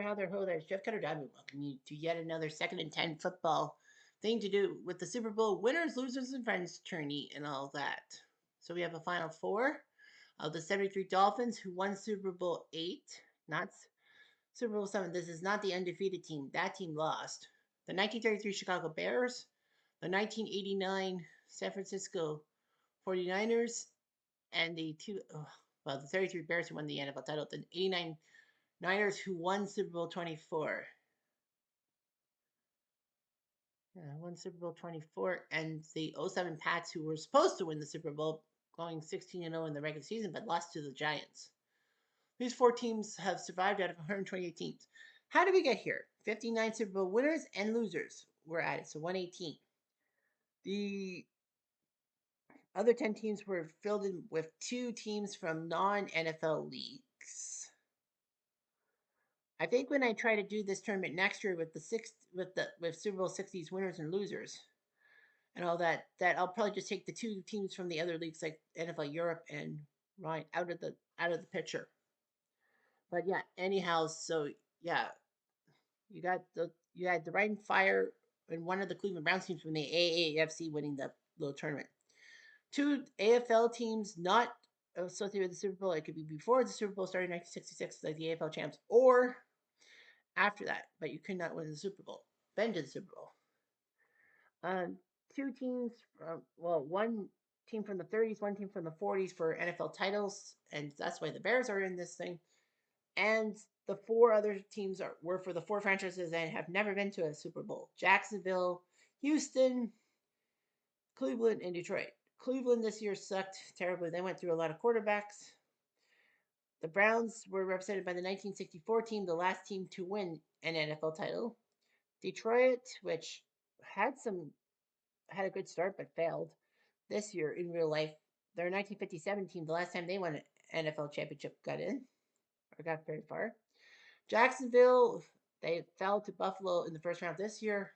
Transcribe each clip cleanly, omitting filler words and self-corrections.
Heather Ho, there's Jeff Cutter Diamond. Welcome you to yet another second and 10 football thing to do with the Super Bowl winners, losers, and friends tourney and all that. So we have a final four of the 73 Dolphins who won Super Bowl 8, not Super Bowl 7. This is not the undefeated team. That team lost. The 1933 Chicago Bears, the 1989 San Francisco 49ers, and the 33 Bears who won the NFL title, the 89 Niners who won Super Bowl 24. Yeah, won Super Bowl 24, and the '07 Pats who were supposed to win the Super Bowl, going 16-0 in the regular season, but lost to the Giants. These four teams have survived out of 128 teams. How did we get here? 59 Super Bowl winners and losers were added, so 118. The other 10 teams were filled in with two teams from non-NFL leagues. I think when I try to do this tournament next year with with Super Bowl 60s winners and losers and all that, that I'll probably just take the two teams from the other leagues like NFL Europe and right out of the picture. But yeah, anyhow, so yeah, you had the Riding Fire and one of the Cleveland Browns teams from the AAFC winning the little tournament. Two AFL teams not associated with the Super Bowl. It could be before the Super Bowl started in 1966, like the AFL champs, or after that, but you could not win the Super Bowl. Been to the Super Bowl. Um, Two teams from, one team from the 30s, one team from the 40s for NFL titles, and that's why the Bears are in this thing. And the four other teams were for the four franchises that have never been to a Super Bowl: Jacksonville, Houston, Cleveland, and Detroit. Cleveland this year sucked terribly. They went through a lot of quarterbacks. The Browns were represented by the 1964 team, the last team to win an NFL title. Detroit, which had some had a good start but failed this year in real life. Their 1957 team, the last time they won an NFL championship, got in or got very far. Jacksonville, they fell to Buffalo in the first round this year.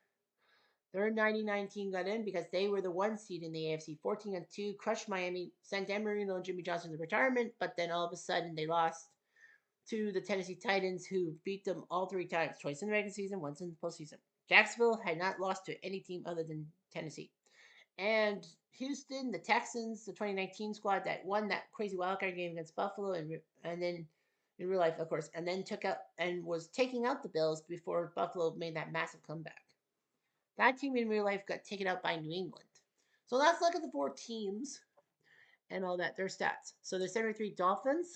Their 99 team got in because they were the one seed in the AFC, 14-2, crushed Miami, sent Dan Marino and Jimmy Johnson to retirement, but then all of a sudden they lost to the Tennessee Titans, who beat them all three times, twice in the regular season, once in the postseason. Jacksonville had not lost to any team other than Tennessee. And Houston, the Texans, the 2019 squad that won that crazy wildcard game against Buffalo, and then in real life, of course, and then took out and was taking out the Bills before Buffalo made that massive comeback. That team in real life got taken out by New England. So let's look at the four teams and all that, their stats. So the 73 Dolphins,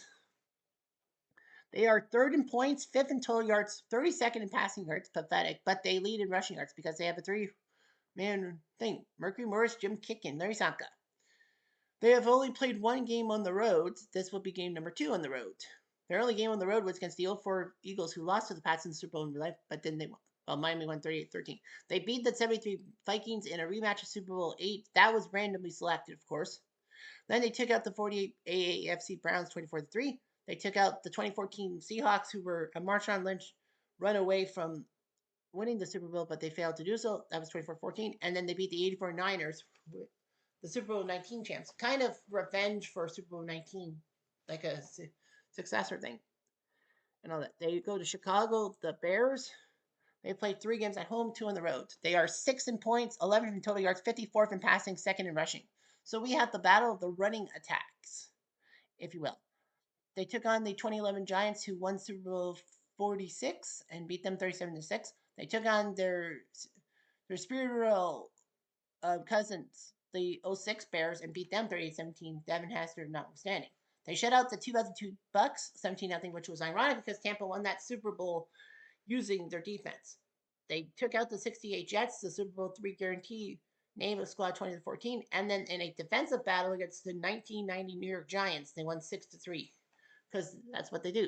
they are third in points, fifth in total yards, 32nd in passing yards, pathetic, but they lead in rushing yards because they have a three-man thing. Mercury Morris, Jim Kicken, Larry Samka. They have only played one game on the road. This will be game number 2 on the road. Their only game on the road was against the 04 Eagles, who lost to the Pats in the Super Bowl in real life, but then they won. Well, Miami won 38-13. They beat the 73 Vikings in a rematch of Super Bowl 8. That was randomly selected, of course. Then they took out the 48 AAFC Browns 24-3. They took out the 2014 Seahawks, who were a Marshawn Lynch run away from winning the Super Bowl, but they failed to do so. That was 24-14. And then they beat the 84 Niners, the Super Bowl 19 champs. Kind of revenge for Super Bowl 19, like a successor thing. And all that. They go to Chicago, the Bears. They played 3 games at home, 2 on the road. They are 6th in points, 11th in total yards, 54th in passing, 2nd in rushing. So we have the battle of the running attacks, if you will. They took on the 2011 Giants, who won Super Bowl 46 and beat them 37-6. They took on their spiritual cousins, the '06 Bears, and beat them 38-17. Devin Hester notwithstanding. They shut out the 2002 Bucks 17-0, which was ironic because Tampa won that Super Bowl using their defense. They took out the 68 Jets, the Super Bowl 3 guarantee name of squad 20-14, and then in a defensive battle against the 1990 New York Giants, they won 6-3 because that's what they do.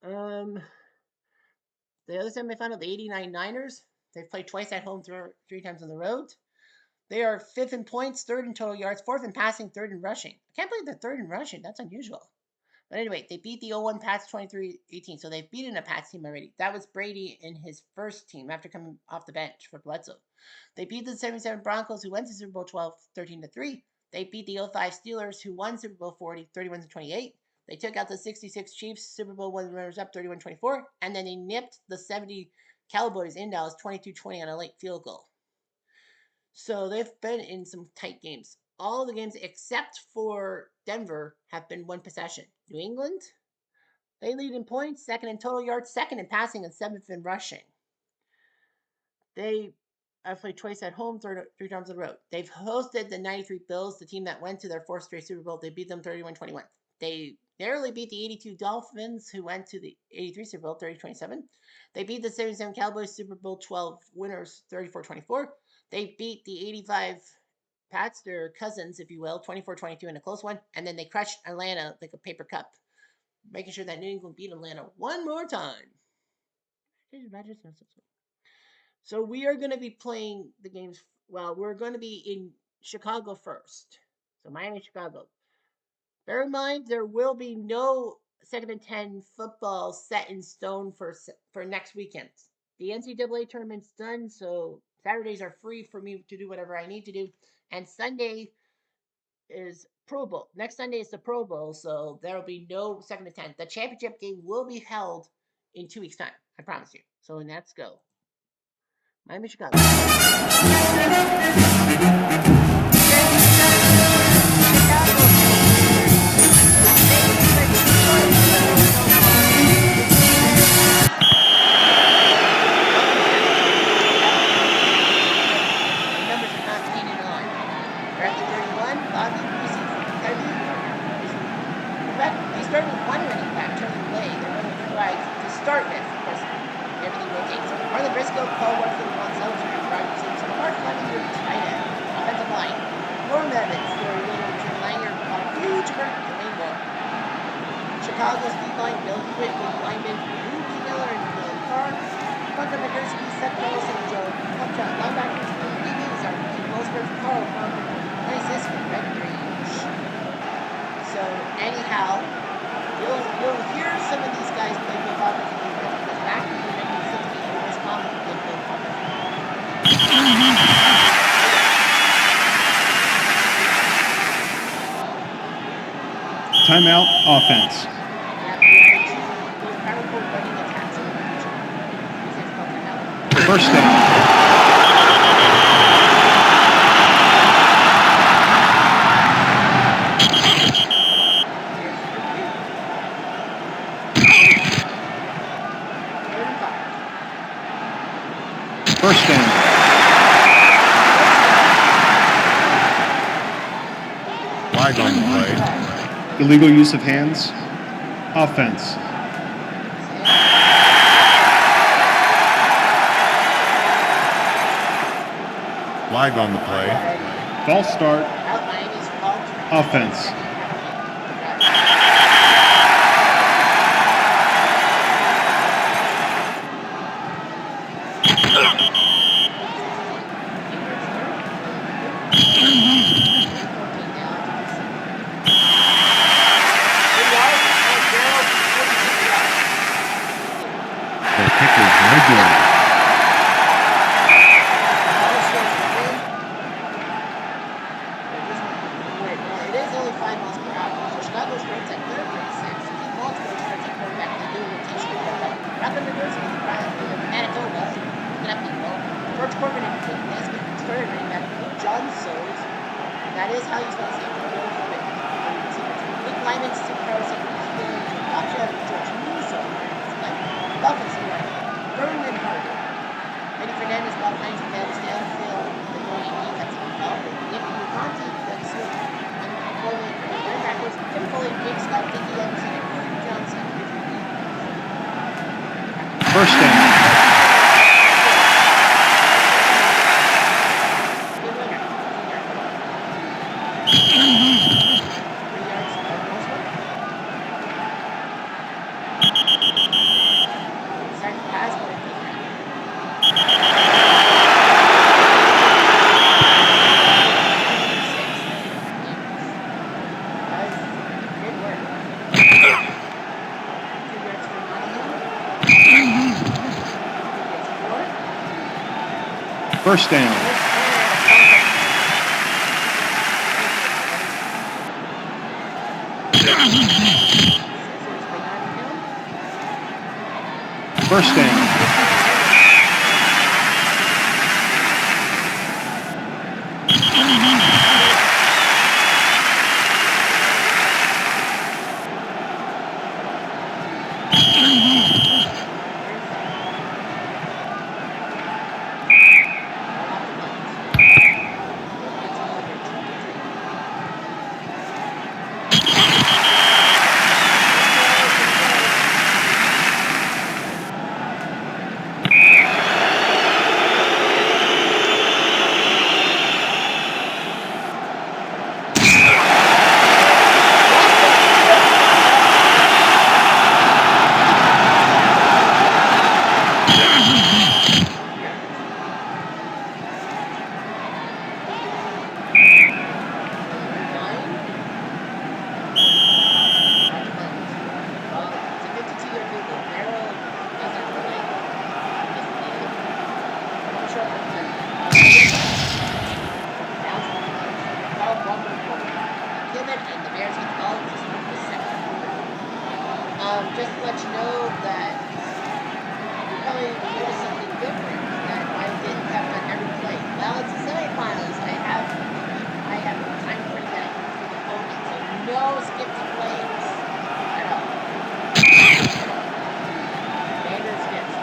The other semifinal, the '89 Niners, they've played twice at home, 3 times on the road. They are 5th in points, 3rd in total yards, 4th in passing, 3rd in rushing. I can't believe they're 3rd in rushing. That's unusual. But anyway, they beat the 0-1 Pats 23-18, so they've beaten a Pats team already. That was Brady in his first team after coming off the bench for Bledsoe. They beat the 77 Broncos, who went to Super Bowl 12, 13-3. They beat the 05 Steelers, who won Super Bowl 40, 31-28. They took out the 66 Chiefs, Super Bowl winners up 31-24, and then they nipped the 70 Cowboys in Dallas 22-20 on a late field goal. So they've been in some tight games. All the games except for Denver have been one possession. New England, they lead in points, second in total yards, second in passing, and seventh in rushing. They have played twice at home, three times on the road. They've hosted the 93 Bills, the team that went to their fourth straight Super Bowl. They beat them 31-21. They narrowly beat the 82 Dolphins, who went to the 83 Super Bowl 30-27. They beat the 77 Cowboys, Super Bowl 12 winners 34-24. They beat the 85 Pats, their cousins, if you will, 24-22 in a close one. And then they crushed Atlanta like a paper cup, making sure that New England beat Atlanta one more time. So we are going to be playing the games. Well, we're going to be in Chicago first. So Miami, Chicago. Bear in mind, there will be no 2nd and 10 football set in stone for next weekend. The NCAA tournament's done, so Saturdays are free for me to do whatever I need to do. And Sunday is Pro Bowl. Next Sunday is the Pro Bowl, so there will be no 2nd and 10. The championship game will be held in 2 weeks' time. I promise you. So let's go. Miami, Chicago. Chicago's D-line, Bill Hewitt, lineman, Drew Miller, and Bill Carr. Bunker McGursky, Seth Carlson, and Joe Kupchak. Linebackers, Bill Stevens, are Keith Mosford, Carl Farmer, Nice Isk, and Red Grange. So, anyhow, you'll hear some of these guys play Bill Farmer because back in the 1960s, it was common to play Bill Farmer. Timeout, offense. First down. First down. Flag on the play. Illegal use of hands. Offense. Flag on the play. False start. Offense. The kicker's no good. That is how you spell it. Luke Lyman, Steve Carlson, Gotcha, George Musso, Dolphins, Vernon Harder, Eddie Fernandez, Bob Hines, Van Stanfield, the going defensive development, Nick Conti, Ben Swift, and Foley, linebackers, Tim Foley, Jake Scott, Dickie Anderson, and Corey Johnson. First down. First down. First down. Just to let you know that you probably noticed something different that I didn't have on every play. Well, it's the semifinals. I have the time frame that I can through the opponent, so no skipped plays at all. Standard skips.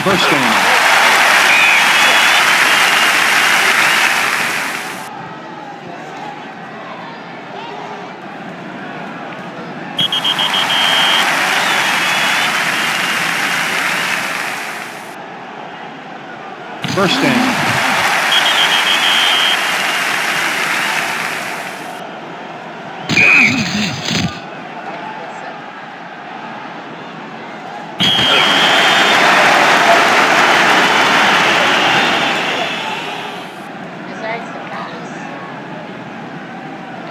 First down. First down. Besides the pass,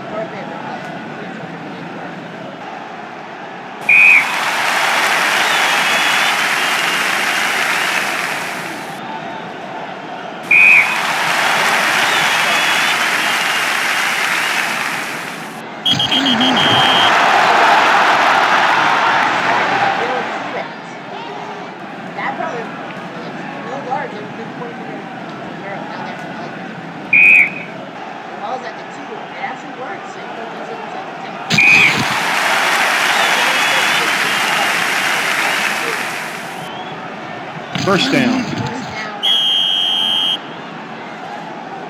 appropriate replay. Please look at the network. That probably, if no guards, it would have been 40 minutes. Now they have to like. The ball's at the 2. It actually works. It goes inside the 10. First down. First down.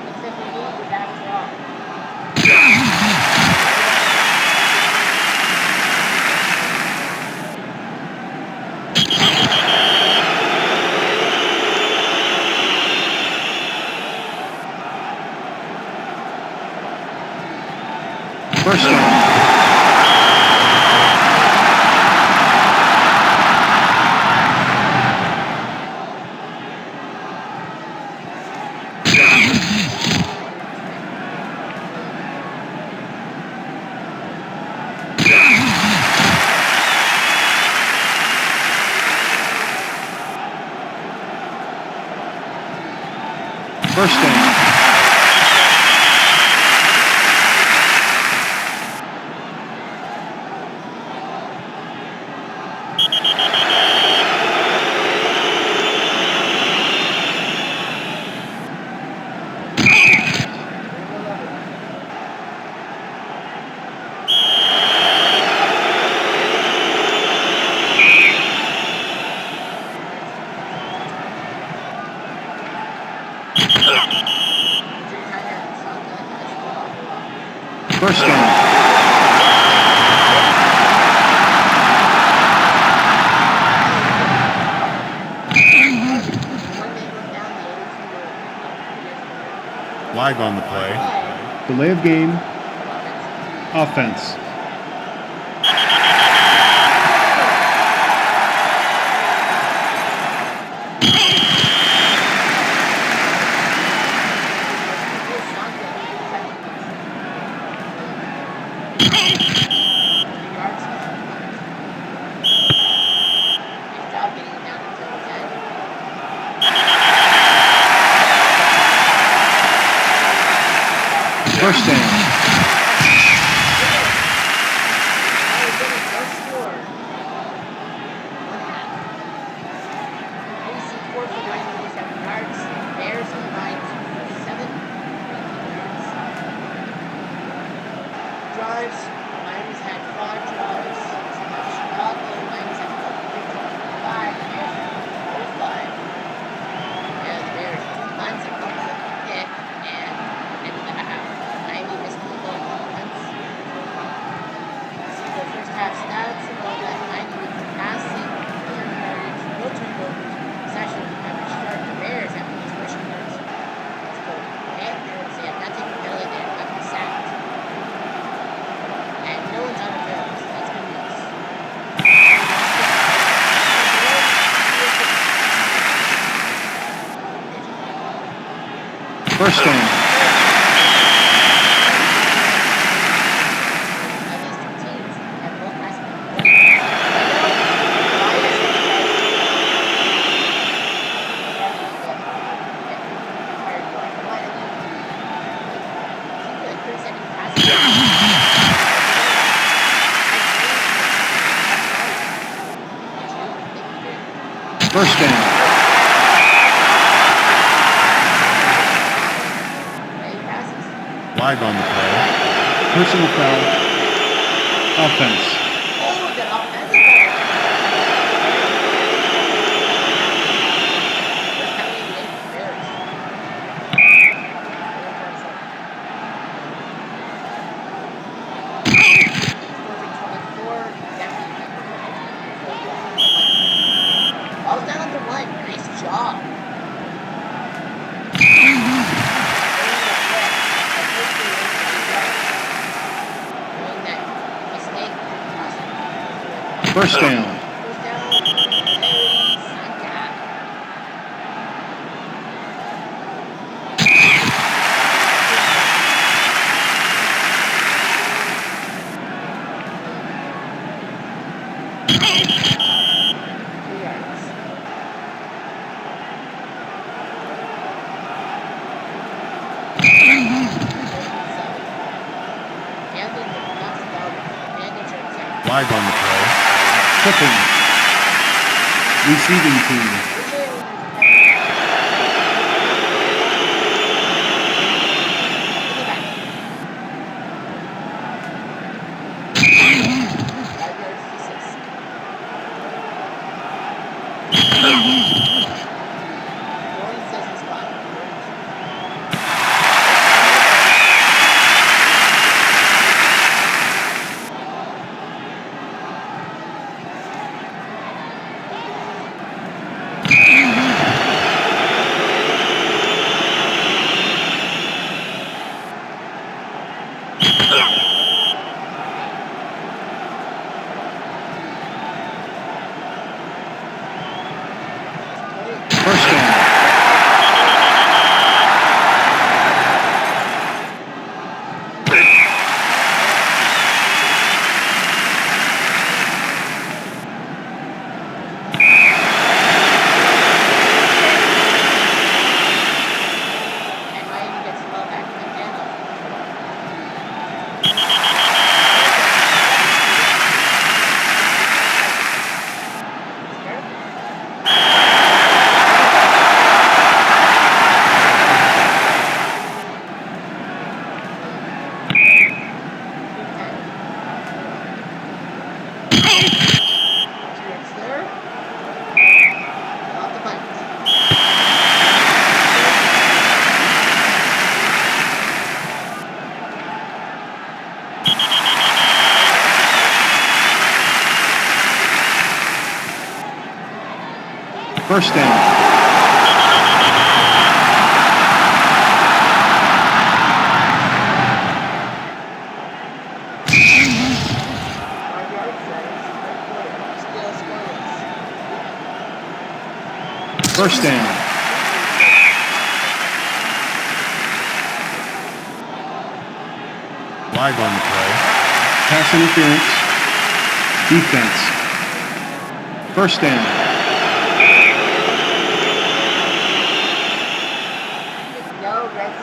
Looks like we need your back draw. First down. First down. First down. Flag on the play. Delay of game. Offense. First down. have stats and all that, 90 with the passing, 300 yardage, no turnovers, possession, average start. The Bears have the most rushing yards. Let's go. And they have not taken a penalty, they have not been sacked. And no one's unavailable, so that's good news. First down. First down. Flag on the play. Personal foul. Offense. Oh, the offensive I was down on the line. Nice job. First down. Flag on the play. Kicking. Receiving team. First down. First down. First down. Flag on the play. Pass interference. Defense. First down. No red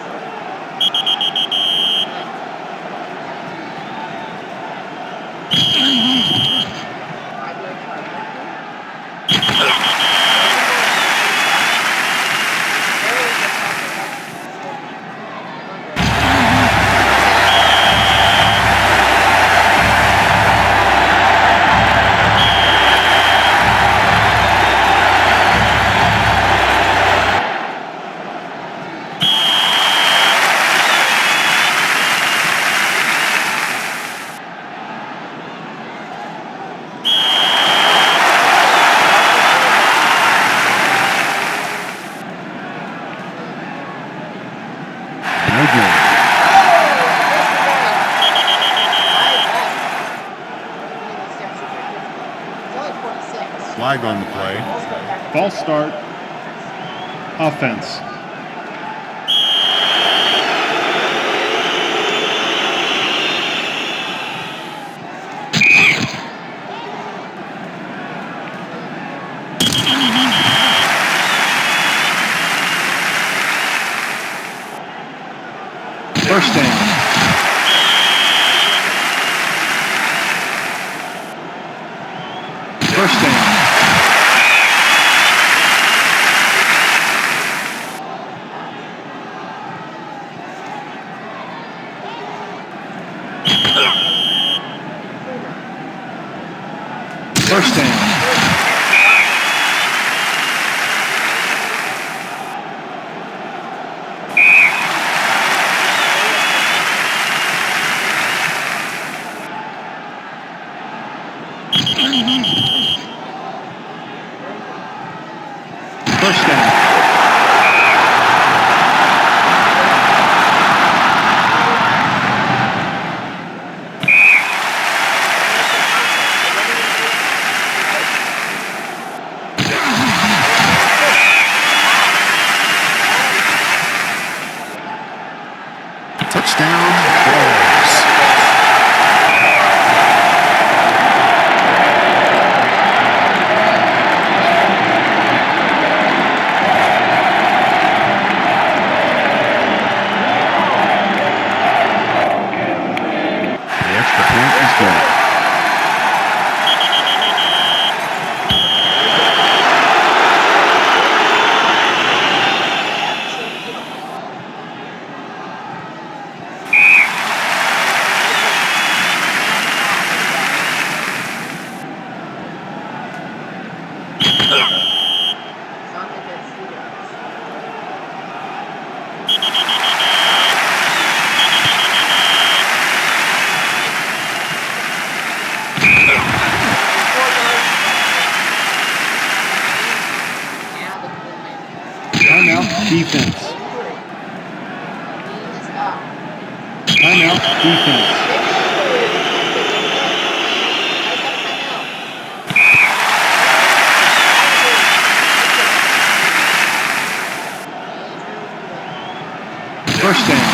Flag on the play. False start. Offense. First down. First down. First down. First down. Touchdown, Bears. The extra point is good. Timeout, defense. Timeout, defense. First down.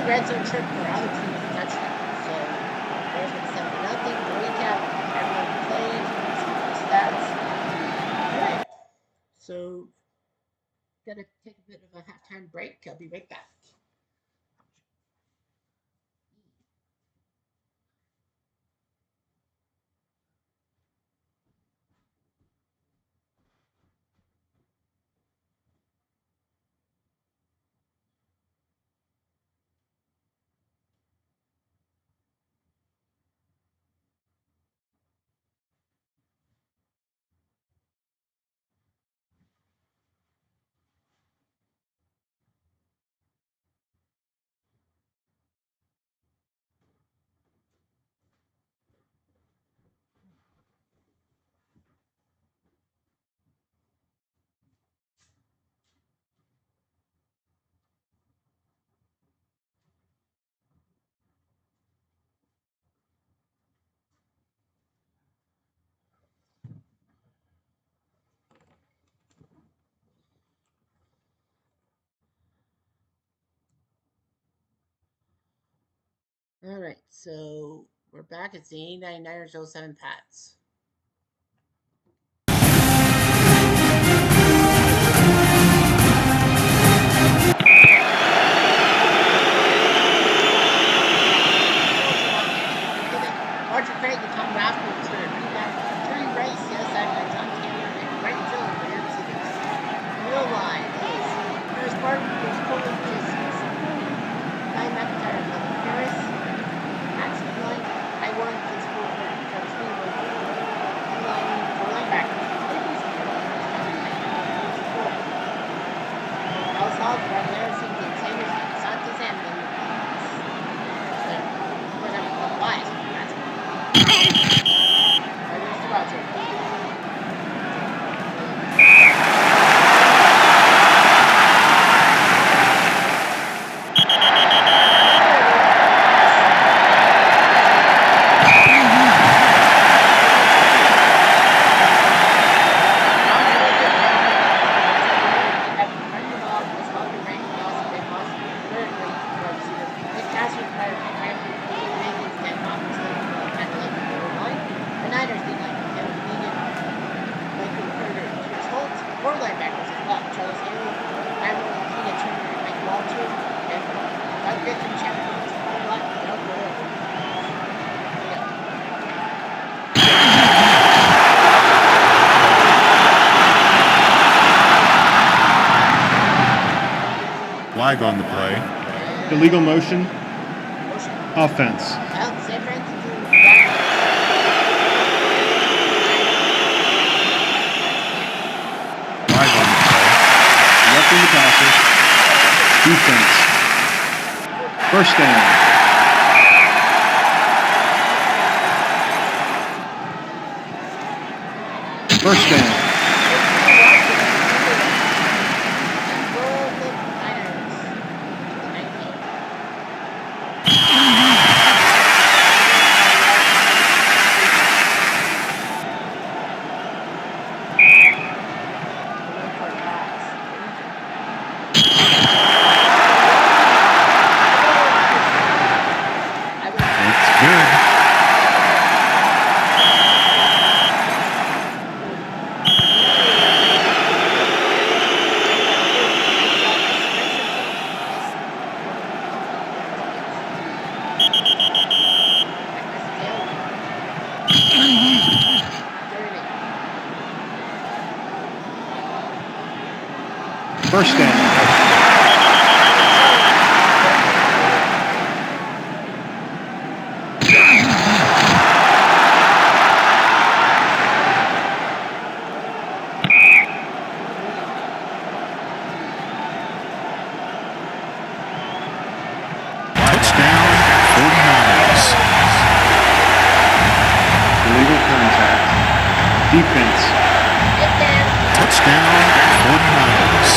Red zone trip for other teams to touchdown. So Bears went 7-0. Recap. Everyone played. Stats. All right. So gotta take a bit of a halftime break. I'll be right back. All right, so we're back. It's the 89 Niners 07 Pats. Archer Craig and Tom Rascal return. Running back Jerry Rice, the other sideline, John Taylor, and Brent Jones are your receivers. Middle line is Harris Barton, Bruce Coley, Jason Spruill, Guy McIntyre, Melvin Harris, Max Line, Iwan, Vince Wilford, Travis Greenwood, D-line for linebackers. Ladies and gentlemen, Alice Hogg, Ronnie Harrison, James Sanders, and Santa Samuel. So, of course, I'm going to lies. That's right, Mr. Roger. Four linebackers as well. Charles Haley, Admiral Tina Turner, and Mike Walter, and Doug Griffin, Chad Williams, Paul Black, and Doug Whatever. Flag on the play. Illegal motion. Motion. Offense. Well, San Fran can do that. Flag on the play. Roughing the passer. Defense. First down. First down. It's good. First down. Touchdown, 49ers. Illegal contact. Defense. Touchdown, 49ers.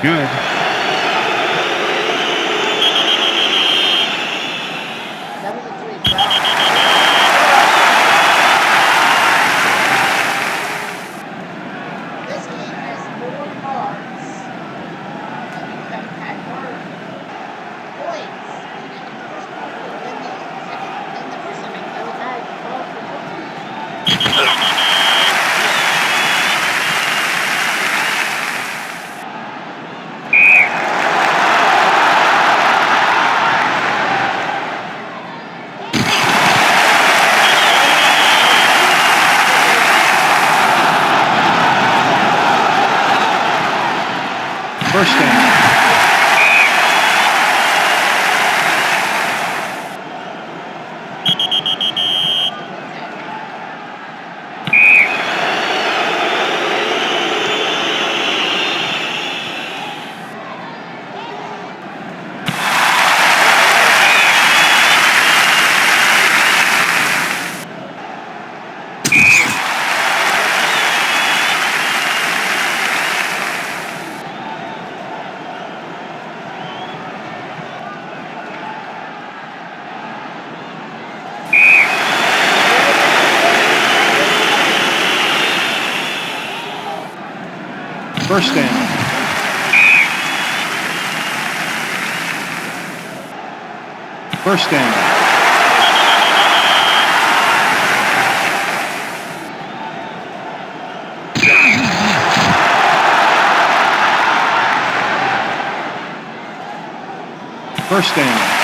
Good. This game has more yards. Have had more points in the first quarter than the second, than the first time. They would have 12 for more points. First down. First down. First down. First down.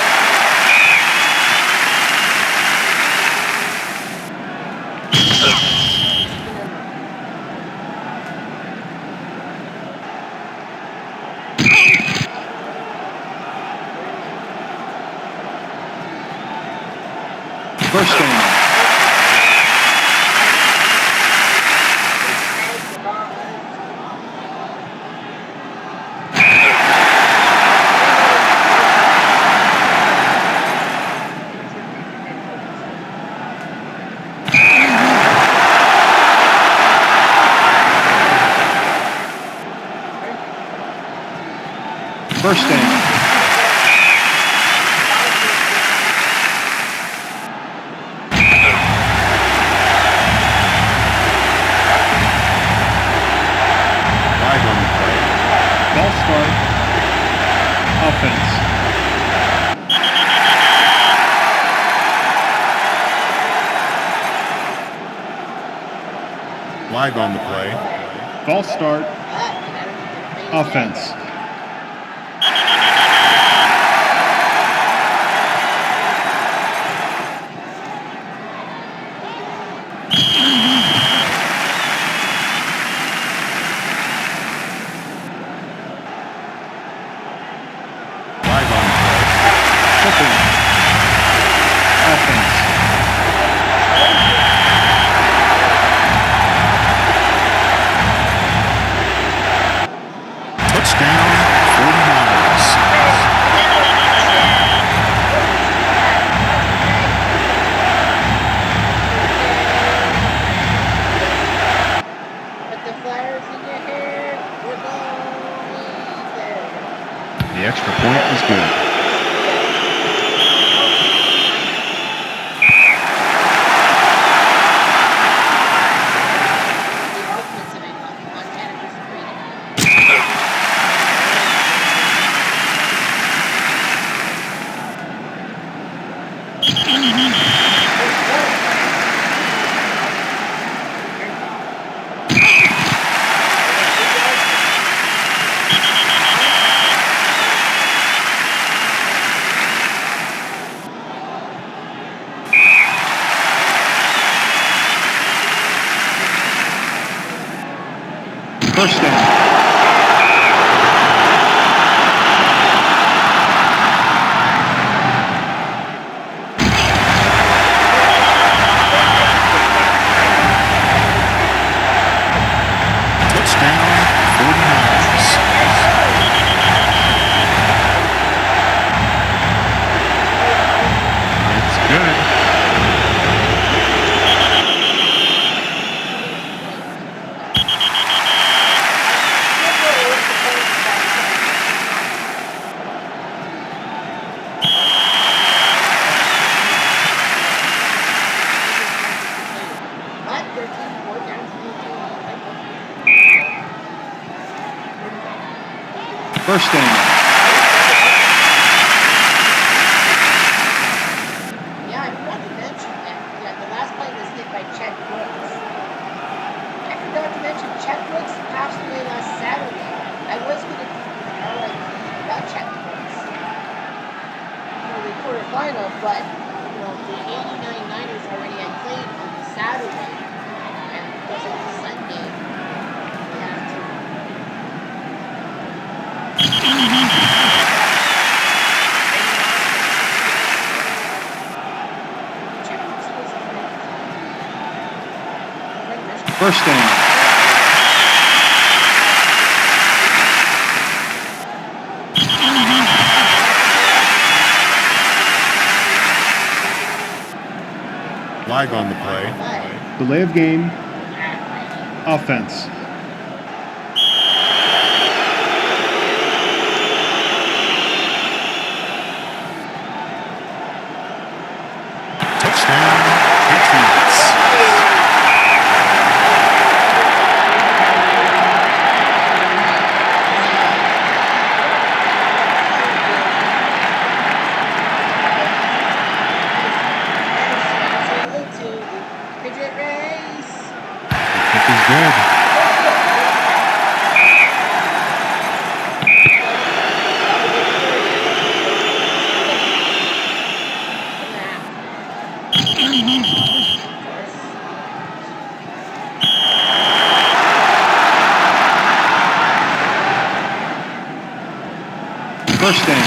First down. First down. False start. Offense. Flag on the play. False start. Offense. Flag on the play. Tripping. Offense. Touchdown, 49ers. Put the flowers in your hair. We're going there. The extra point is good. The ultimate tonight, Montana versus Brady. First down. Touchdown, 49ers. It's good. What? 13, 4 down to 18. First down. Yeah, I forgot to mention that. Yeah, the last play was hit by Chet Brooks. I forgot to mention Chet Brooks passed away last Saturday. I was going to do an RIP about Chet Brooks for the quarterfinal, but the 89 Niners already had played on Saturday, and because of the Sunday, we have to. Chet Brooks was great. First down. Flag on the play. Delay of game. Offense. Touchdown, Patriots. First down.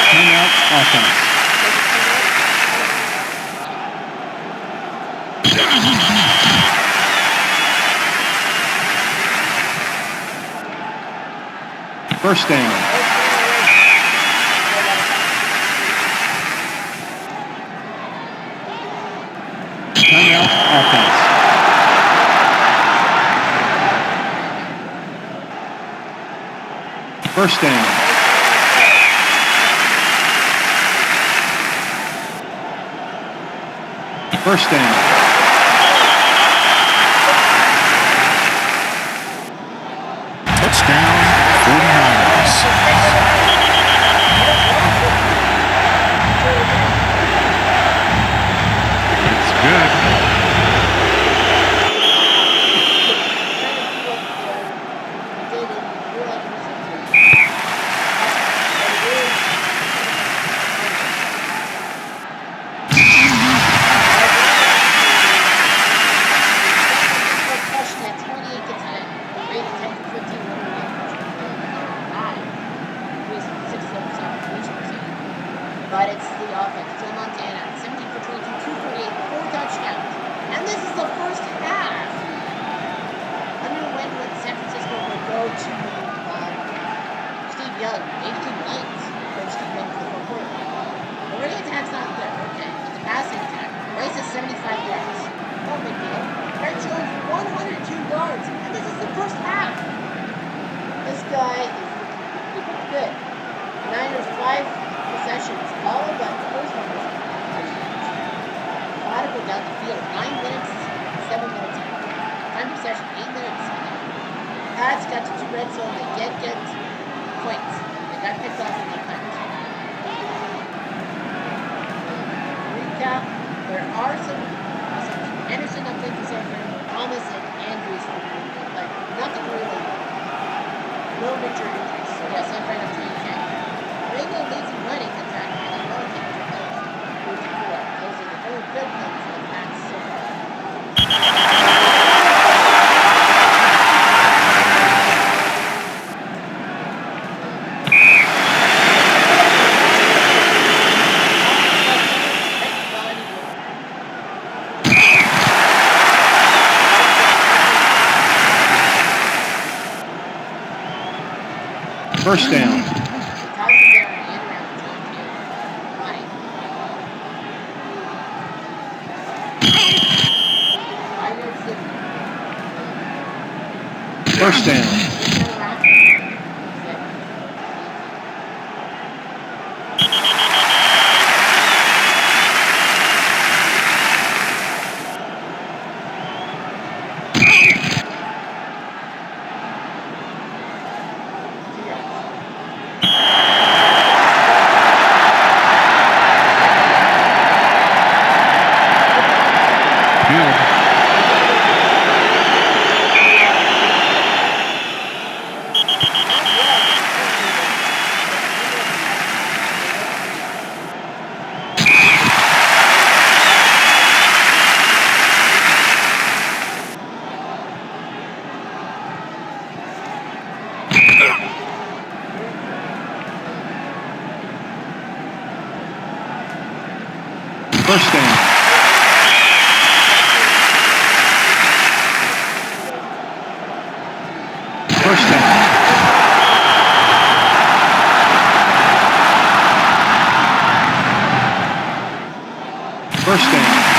Timeout offense. First down. Timeout offense. First down. First down. Touchdown, 49ers. That's good. But it's the offense. Joe Montana, 17 for 22, 248, 4 touchdowns. And this is the first half. I don't know when San Francisco will go to Steve Young, 82 lanes from Steve Young for the fourth quarter. The running attack's not there, okay. But the passing attack, Rice has 75 yards. No big deal. Brett Jones, 102 yards. And this is the first half. This guy is looking good. The Niners, 5 possessions. All of that, the first one was touchdowns. Gotta go down the field. 9 minutes, 7 minutes. Time possession, 8 minutes. Pats got to 2 red zone. They get points. They got picked off in the punt. Recap, there are some Anderson up there for San Fran, Thomas and Andrews for the Ringo, but nothing really. No major injuries. So yeah, San Fran up 3-10. Ringo leads in running attack, and he won't take the play. 54. Those are the very good things for the Pats so far. First down. First down. First down. First down. First down.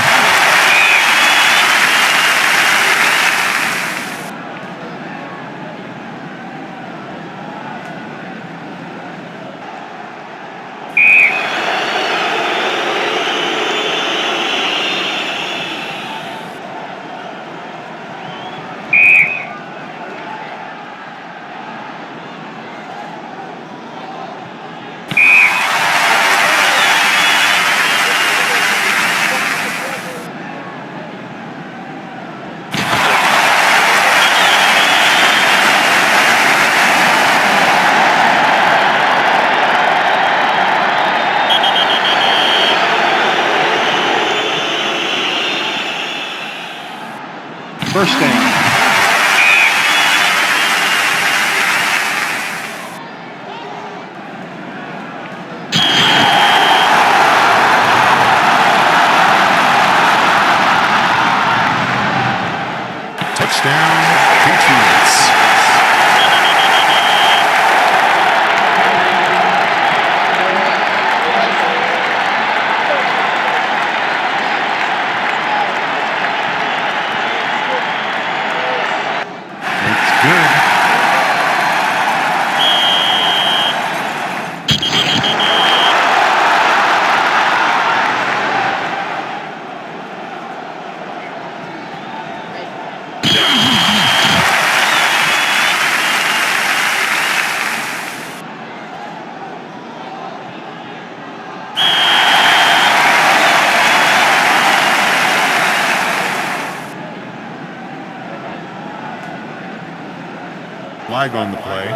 Flag on the play.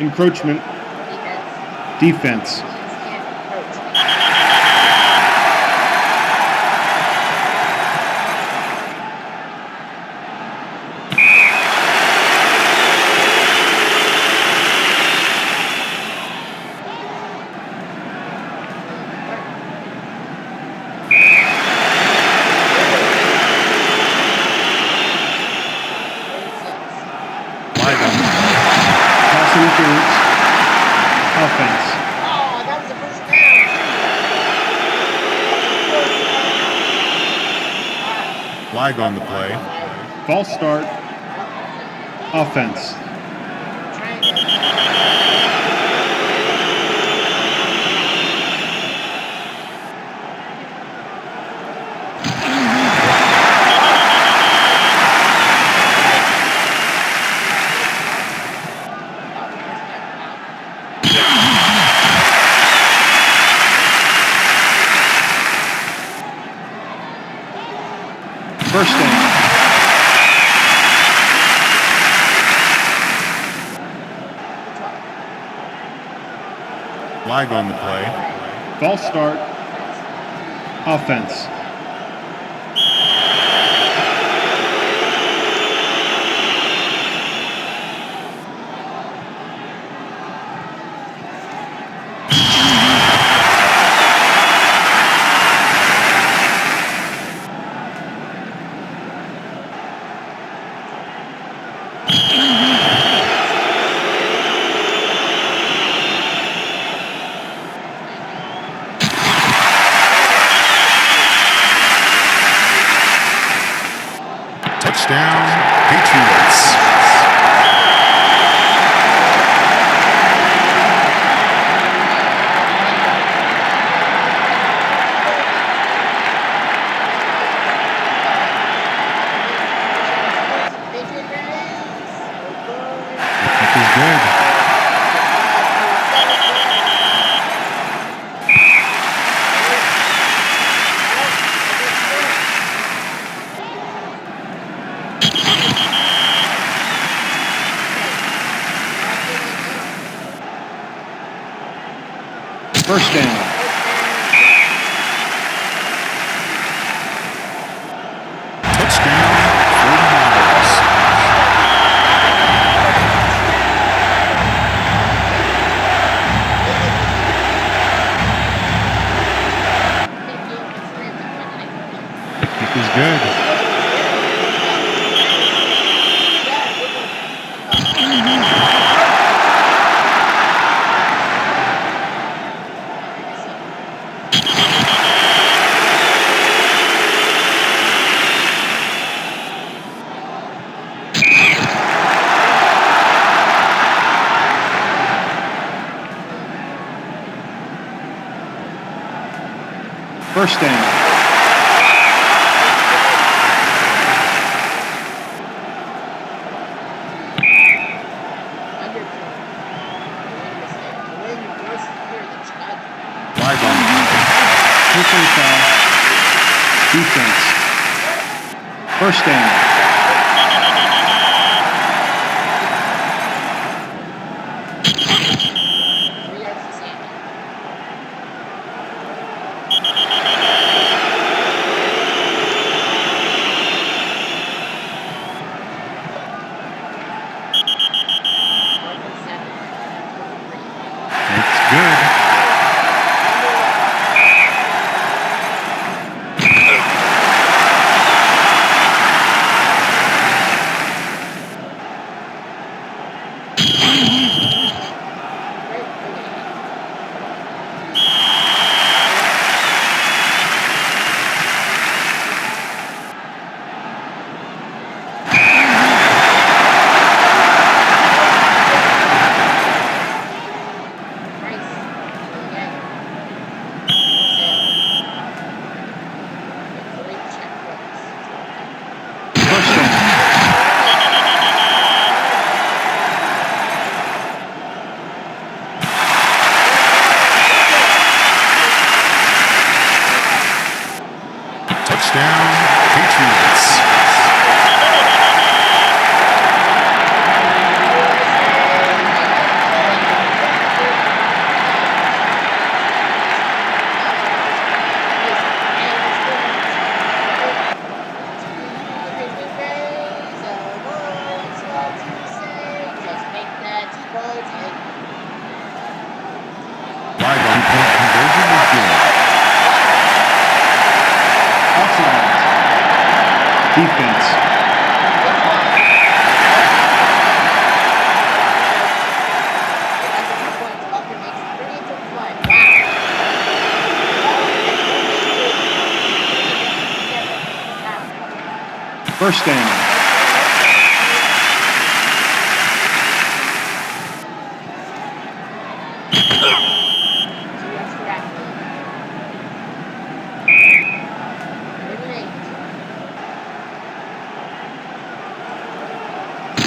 Encroachment. Defense. Defense. Teams can't approach. Flag on the play. Pass interference. Offense. Oh, that was the first down. Flag on the play. False start. Offense. First down. Flag on the play. False start. Offense. Touchdown, Patriots. This is good. First down. Touchdown, 49ers. This is good. First down. Flag on the play. Personal foul. Defense. First down. It's good. yards and Live on point conversion is good. Offside. Defense. that's 2 points. Buckner makes 38-35. Wow. First down.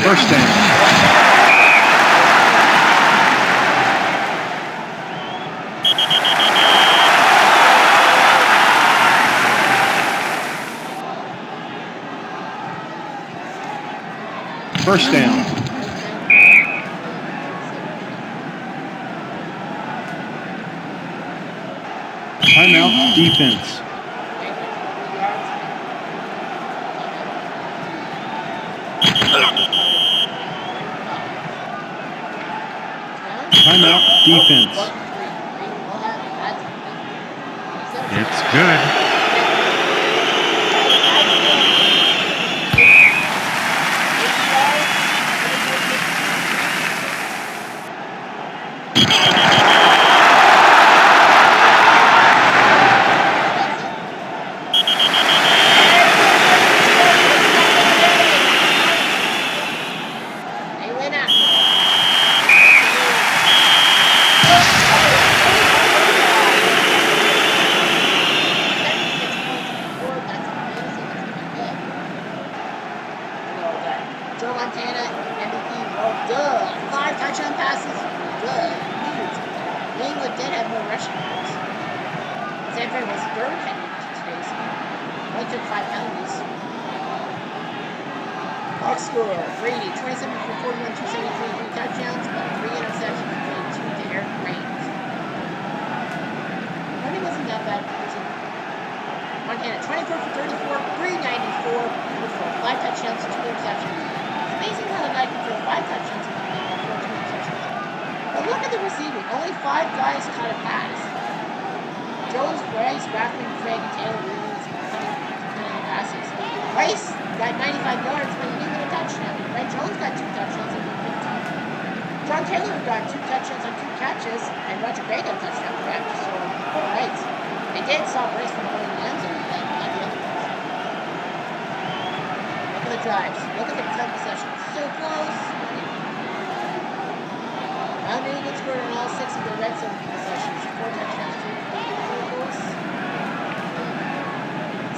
First down. First down. Timeout defense. Timeout defense. It's good. They went after Joe Montana, MVP, well, duh. 5 touchdown passes, duh. Huge. New England did have more rushing yards. San Fran was third heading into today's game. Only took 5 penalties. Box score, Brady, 27 for 41, 273, 3 touchdowns, but 3 interceptions, including 2 to Eric Reigns. Running wasn't that bad. Montana, 24 for 34, 394, beautiful. 5 touchdowns, 2 interceptions. It's amazing how the guy can throw 5 touchdowns and only have 14 interceptions. But look at the receiving. Only 5 guys caught a pass. Jones, Rice, Rathman, Craig, and Taylor Williams cutting passes. Rice got 95 yards, but he didn't get a touchdown. Right? Jones got 2 touchdowns and 15. John Taylor got 2 touchdowns on 2 catches, and Roger Gray got a touchdown, correct? So, all right. They did stop Rice from going in the end zone, but not the other ones. Look at the drives. Look at the time possessions. So close. Now New England scored on all 6 of their red zone possessions. 4 touchdowns, 2 field goals.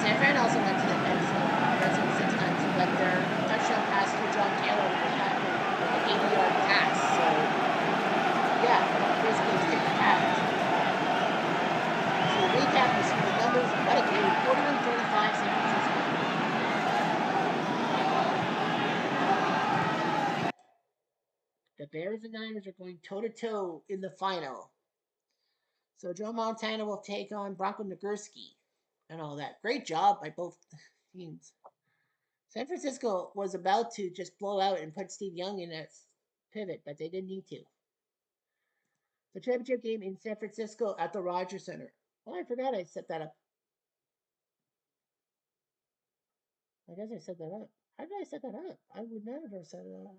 San Fran also went to the red zone 6 times and led their touchdown pass to John Taylor with an 80-yard pass. So, yeah, basically it's taking the pass. So the recap, you see the numbers. What a game. 41-35 San Francisco. The Bears and Niners are going toe-to-toe in the final. So Joe Montana will take on Bronco Nagurski and all that. Great job by both teams. San Francisco was about to just blow out and put Steve Young in a pivot, but they didn't need to. The championship game in San Francisco at the Rogers Center. Oh, I forgot I set that up. I guess I set that up. How did I set that up? I would never have set it up.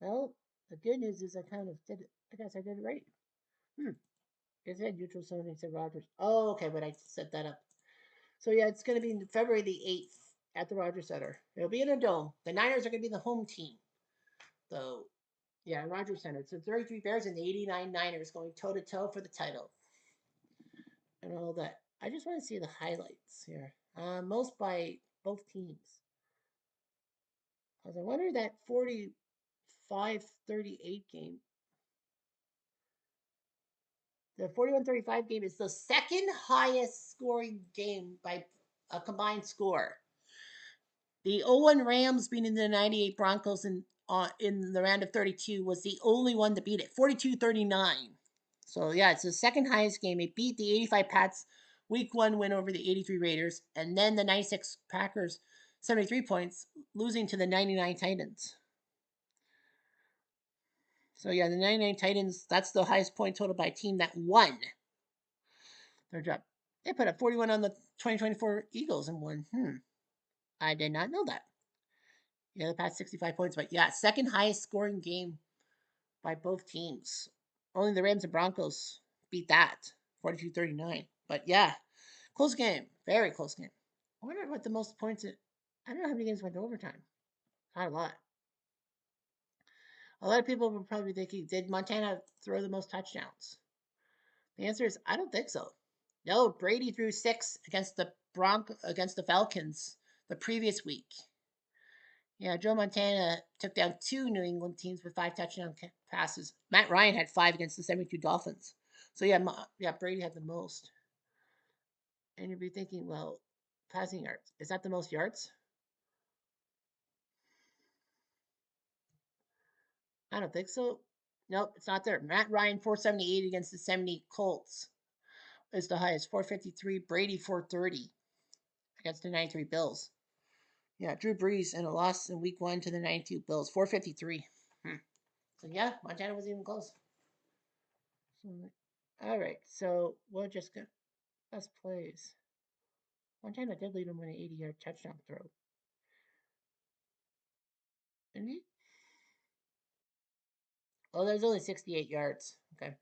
Well, the good news is I kind of did it. I guess I did it right. It said neutral zone. It said Rogers. Oh, okay, but I set that up. So yeah, it's going to be February the 8th at the Rogers Center. It'll be in a dome. The Niners are going to be the home team. So yeah, Rogers Center. It's the 33 Bears and the 89 Niners going toe to toe for the title and all that. I just want to see the highlights here. Most by both teams. I wonder that 45-38 game. The 41-35 game is the second highest scoring game by a combined score. The 0-1 Rams beating the 98 Broncos in the round of 32 was the only one to beat it, 42-39. So yeah, it's the second highest game. It beat the 85 Pats week 1 win over the 83 Raiders, and then the 96 Packers 73 points, losing to the 99 Titans. So yeah, the 99 Titans, that's the highest point total by a team that won their job. They put up 41 on the 2024 Eagles and won. I did not know that. Yeah, they passed 65 points, but yeah, second highest scoring game by both teams. Only the Rams and Broncos beat that, 42-39. But yeah, close game, very close game. I wonder what the most points. I don't know how many games went to overtime. Not a lot. A lot of people will probably be thinking, did Montana throw the most touchdowns? The answer is, I don't think so. No, Brady threw 6 against the Falcons the previous week. Yeah, Joe Montana took down 2 New England teams with 5 touchdown passes. Matt Ryan had 5 against the 72 Dolphins. So yeah, Brady had the most. And you'd be thinking, well, passing yards, is that the most yards? I don't think so. Nope, it's not there. Matt Ryan 478 against the 70 Colts is the highest. 453. Brady 430 against the 93 Bills. Yeah, Drew Brees in a loss in week 1 to the 92 Bills. 453. So yeah, Montana was even close. All right, so we'll just go best plays. Montana did lead them with an 80-yard touchdown throw. Didn't he? Oh, there's only 68 yards. Okay.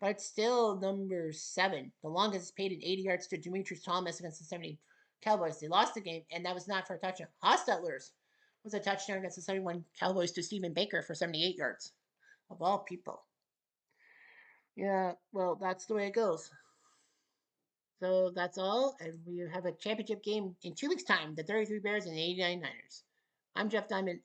But it's still number 7. The longest paid in 80 yards to Demetrius Thomas against the 70 Cowboys. They lost the game, and that was not for a touchdown. Hostetler's was a touchdown against the 71 Cowboys to Stephen Baker for 78 yards. Of all people. Yeah, well, that's the way it goes. So that's all, and we have a championship game in 2 weeks' time. The 33 Bears and the 89 Niners. I'm Jeff Diamond.